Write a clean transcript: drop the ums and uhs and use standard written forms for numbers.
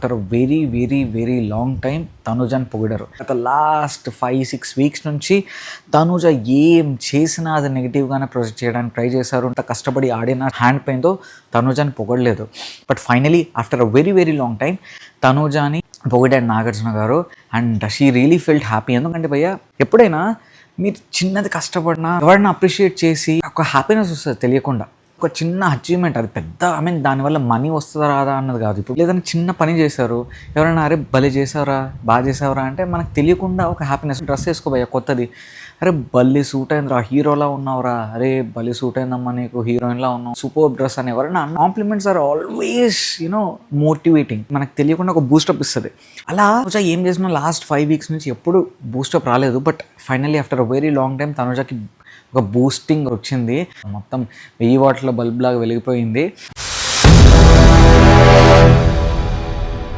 After very very very long time తనుజని పొగిడారు. గత లాస్ట్ 5-6 వీక్స్ నుంచి తనుజ ఏం చేసినా అది నెగిటివ్గానే ప్రొజెక్ట్ చేయడానికి ట్రై చేశారు. అంత కష్టపడి ఆడిన హ్యాండ్ పెయిన్తో తనుజని పొగడలేదు. But finally after a very very long time తనుజని పొగిడాడు Nagarjuna garu. And she really felt happy. ఎందుకంటే భయ్య ఎప్పుడైనా మీరు చిన్నది కష్టపడినా ఎవరైనా అప్రిషియేట్ చేసి ఒక హ్యాపీనెస్ వస్తుంది తెలియకుండా. ఒక చిన్న అచీవ్మెంట్, అది పెద్ద దానివల్ల మనీ వస్తుందా రాదా అన్నది కాదు. ఇప్పుడు లేదంటే చిన్న పని చేశారు, ఎవరైనా అరే భలే చేసావురా, బాగా చేసావురా అంటే మనకు తెలియకుండా ఒక హ్యాపీనెస్. డ్రెస్ వేసుకోబోయా కొత్తది, అరే భలే సూట్ అయిందిరా, హీరోలా ఉన్నావురా, అరే భలే సూట్ అయిందమ్మా నీకు, హీరోయిన్లా ఉన్నావు, సూపర్ డ్రెస్ అని ఎవరైనా కాంప్లిమెంట్స్ ఆర్ ఆల్వేస్ మోటివేటింగ్. మనకు తెలియకుండా ఒక బూస్టప్ ఇస్తుంది. అలా ఏం చేసినా లాస్ట్ 5 వీక్స్ నుంచి ఎప్పుడు బూస్టప్ రాలేదు. But finally after a very long time తనుజకి ఒక బూస్టింగ్ వచ్చింది. మొత్తం 1000 వాట్ల బల్బ్ లాగా వెలిగిపోయింది.